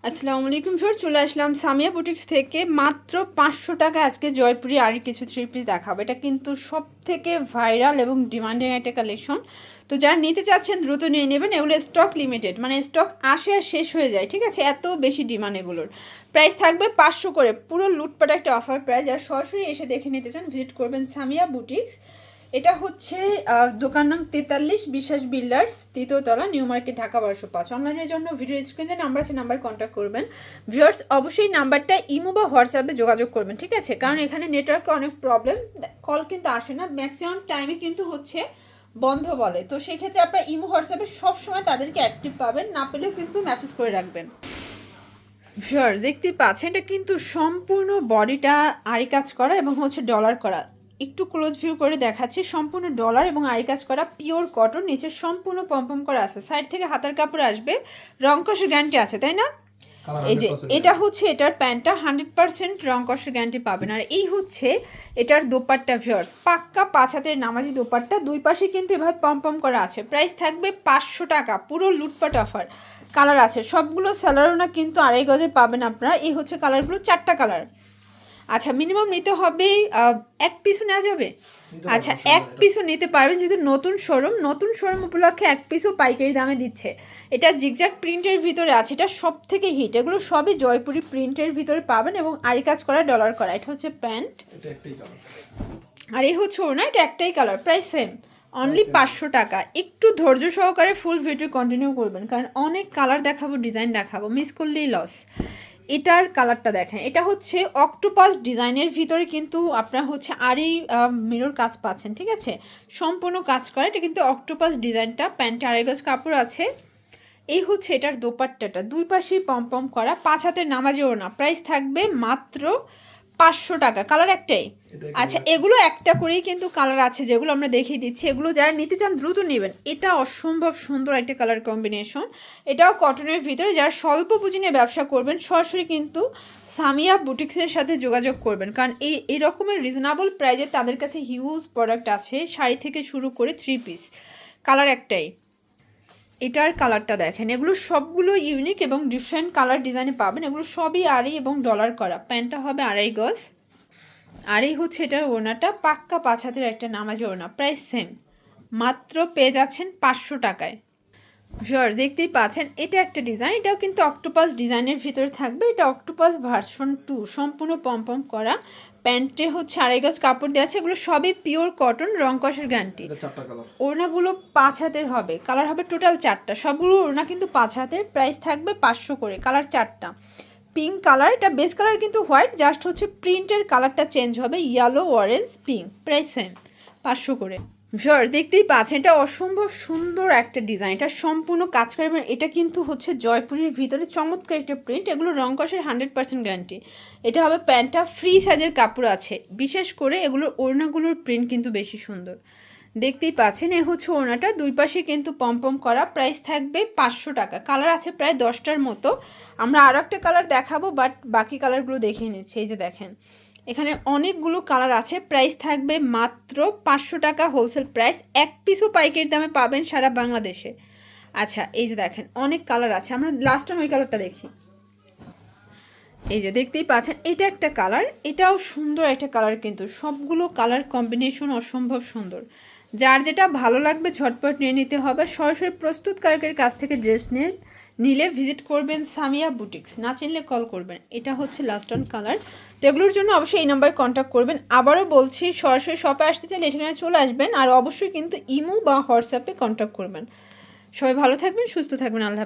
আসসালামু আলাইকুম স্যার, চলে আসলাম সামিয়া বুটিক্স থেকে। মাত্র 500 টাকা আজকে জয়পুরি আর কিছু থ্রি পিস দেখাবো। এটা কিন্তু সব থেকে ভাইরাল এবং ডিমান্ডিং একটা কালেকশন। তো যারা নিতে চাচ্ছেন দ্রুত নিয়ে নেবেন। এগুলো স্টক লিমিটেড, মানে স্টক আসে আর শেষ হয়ে যায়, ঠিক আছে? এত বেশি ডিমান্ড এগুলোর। প্রাইস থাকবে 500 করে, পুরো লুটপাট একটা অফার প্রাইস। আর সরাসরি এসে দেখে নিতে চান ভিজিট করবেন সামিয়া বুটিক্স। এটা হচ্ছে দোকান নং 43, বিশ্বাস বিল্ডার্স, তৃতীয়তলা, নিউ মার্কেট, ঢাকা 1205। অনলাইনের জন্য ভিডিও স্ক্রিনে নাম্বার আছে, নাম্বার কন্ট্যাক্ট করবেন। ভিউয়ার্স অবশ্যই নাম্বারটা ইমো বা হোয়াটসঅ্যাপে যোগাযোগ করবেন, ঠিক আছে? কারণ এখানে নেটওয়ার্কের অনেক প্রবলেম, কল কিন্তু আসে না, ম্যাক্সিমাম টাইমে কিন্তু হচ্ছে বন্ধ বলে। তো সেক্ষেত্রে আপনার ইমো হোয়াটসঅ্যাপে সবসময় তাদেরকে অ্যাক্টিভ পাবেন, না পেলেও কিন্তু মেসেজ করে রাখবেন। ভিউয়ার্স দেখতেই পাচ্ছেন, এটা কিন্তু সম্পূর্ণ বডিটা আরি কাজ করা এবং হচ্ছে ডলার করা। একটু ক্লোজ ভিউ করে দেখাচ্ছি, সম্পূর্ণ ডলার এবং আরি কাজ করা, পিওর কটন, নিচে সম্পূর্ণ পম্পম করা আছে, সাইড থেকে হাতার কাপড় আসবে, রং কষের গ্যারান্টি আছে, তাই না? এই যে এটা হচ্ছে এটার প্যান্টটা, 100% রং কষের গ্যারান্টি পাবেন। আর এই হচ্ছে এটার দোপাট্টা। ভিউয়ার্স পাক্কা 5 হাতের নামাজি দোপাট্টা, দুই পাশে কিন্তু এভাবে পম্পম করা আছে। প্রাইস থাকবে 500 টাকা, পুরো লুটপাট অফার। কালার আছে সবগুলো, স্যালারও না কিন্তু 2.5 গজের পাবেন আপনারা। এই হচ্ছে কালারগুলো, 4টা কালার। আচ্ছা, মিনিমাম নিতে হবে, এক পিসও নেওয়া যাবে? আচ্ছা, এক পিসও নিতে পারবেন, যেহেতু নতুন শোরুম উপলক্ষে এক পিসও পাইকারি দামে দিচ্ছে। এটা জিগজ্যাগ প্রিন্টের ভিতরে আছে, এটা সব থেকে হিট। এগুলো সবই জয়পুরি প্রিন্টের ভিতরে পাবেন এবং আরি কাজ করা, ডলার করা। এটা হচ্ছে প্যান্ট, আর এই হচ্ছে ওড়না, এটা একটাই কালার, প্রাইস সেম, অনলি 500 টাকা। একটু ধৈর্য সহকারে ফুল ভিডিও কন্টিনিউ করবেন, কারণ অনেক কালার দেখাবো, ডিজাইন দেখাবো, মিস করলেই লস। এটার কালারটা দেখেন, এটা হচ্ছে অক্টোপাস ডিজাইনের ভিতরে কিন্তু আপনার হচ্ছে আরই মিরর কাজ পাচ্ছেন, ঠিক আছে? সম্পূর্ণ কাজ করে, এটা কিন্তু অক্টোপাস ডিজাইনটা। প্যান্টে 2.5 গজ কাপড় আছে। এই হচ্ছে এটার দোপাট্টাটা, দুই পাশেই পম্পম করা, 5 হাতের নামাজি ওড়না। প্রাইস থাকবে মাত্র 500 টাকা। কালার একটাই? আচ্ছা, এগুলো একটা করেই কিন্তু কালার আছে, যেগুলো আমরা দেখিয়ে দিচ্ছি। এগুলো যারা নিতে চান দ্রুত নেবেন। এটা অসম্ভব সুন্দর একটা কালার কম্বিনেশন, এটাও কটনের ভিতরে। যারা স্বল্প পুঁজি নিয়ে ব্যবসা করবেন, সরাসরি কিন্তু সামিয়া বুটিক্সের সাথে যোগাযোগ করবেন, কারণ এই রকমের রিজনেবল প্রাইজে তাদের কাছে হিউজ প্রোডাক্ট আছে, শাড়ি থেকে শুরু করে থ্রি পিস। কালার একটাই। এটার কালারটা দেখেন, এগুলো সবগুলো ইউনিক এবং ডিফারেন্ট কালার ডিজাইনে পাবেন। এগুলো সবই আড়ি এবং ডলার করা। প্যান্টটা হবে 2.5 গজ, আর এই হচ্ছে এটার ওড়নাটা, পাক্কা 5 হাতের একটা নামাজি ওড়না। প্রাইস সেম, মাত্র পেয়ে যাচ্ছেন 500 টাকায়। ভিউয়ার্স দেখতেই পাচ্ছেন, এটা একটা ডিজাইন, এটাও কিন্তু অক্টোপাস ডিজাইনের ভিতরে থাকবে। এটা অক্টোপাস ভার্সন 2, সম্পূর্ণ পম্পম করা। প্যান্টে হচ্ছে 2.5 গজ কাপড় দেওয়া আছে। এগুলো সবই পিওর কটন, রং কষের গ্যারান্টি। ওড়নাগুলো 5 হাতের হবে, কালার হবে টোটাল 4টা। সবগুলো ওড়না কিন্তু 5 হাতের। প্রাইস থাকবে 500 করে, কালার 4টা। পিঙ্ক কালার, এটা বেস কালার কিন্তু হোয়াইট, জাস্ট হচ্ছে প্রিন্টের কালারটা চেঞ্জ হবে, yellow, orange, pink. Price same, 500 করে। ভিউয়ার্স দেখতেই পাচ্ছেন, এটা অসম্ভব সুন্দর একটা ডিজাইন, এটা সম্পূর্ণ কাজ করে। এটা কিন্তু হচ্ছে জয়পুরের ভিতরে চমৎকার একটা প্রিন্ট। এগুলো রং কষের 100% গ্যারান্টি। এটা হবে প্যান্টটা, ফ্রি সাইজের কাপড় আছে। বিশেষ করে এগুলোর ওড়নাগুলোর প্রিন্ট কিন্তু বেশি সুন্দর, দেখতেই পাচ্ছেন। এ হচ্ছে ওড়নাটা, দুই পাশে কিন্তু পম্পম করা। প্রাইস থাকবে 500 টাকা। কালার আছে প্রায় 10টার মতো। আমরা আরও একটা কালার দেখাবো, বাট বাকি কালারগুলো দেখিয়ে নিচ্ছি। এই যে দেখেন, এখানে অনেকগুলো কালার আছে। প্রাইস থাকবে মাত্র 500 টাকা, হোলসেল প্রাইস। এক পিসও পাইকারি দামে পাবেন সারা বাংলাদেশে। আচ্ছা, এই যে দেখেন অনেক কালার আছে, আমরা লাস্ট টাইম ওই কালারটা দেখি। এই যে দেখতেই পাচ্ছেন, এটা একটা কালার, এটাও সুন্দর একটা কালার, কিন্তু সবগুলো কালার কম্বিনেশন অসম্ভব সুন্দর। যার যেটা ভালো লাগবে ঝটপট নিয়ে নিতে হবে। সরাসরি প্রস্তুতকারকের কাছ থেকে ড্রেস নিলে ভিজিট করবেন সামিয়া বুটিক্স, না চিনলে কল করবেন। এটা হচ্ছে লাস্ট অন কালার। তো এগুলোর জন্য অবশ্যই এই নাম্বারে কন্ট্যাক্ট করবেন। আবারও বলছি, সরাসরি শপে আসতে চাইলে এখানে চলে আসবেন, আর অবশ্যই কিন্তু ইমো বা হোয়াটসঅ্যাপে কন্ট্যাক্ট করবেন। সবাই ভালো থাকবেন, সুস্থ থাকবেন, আল্লাহ।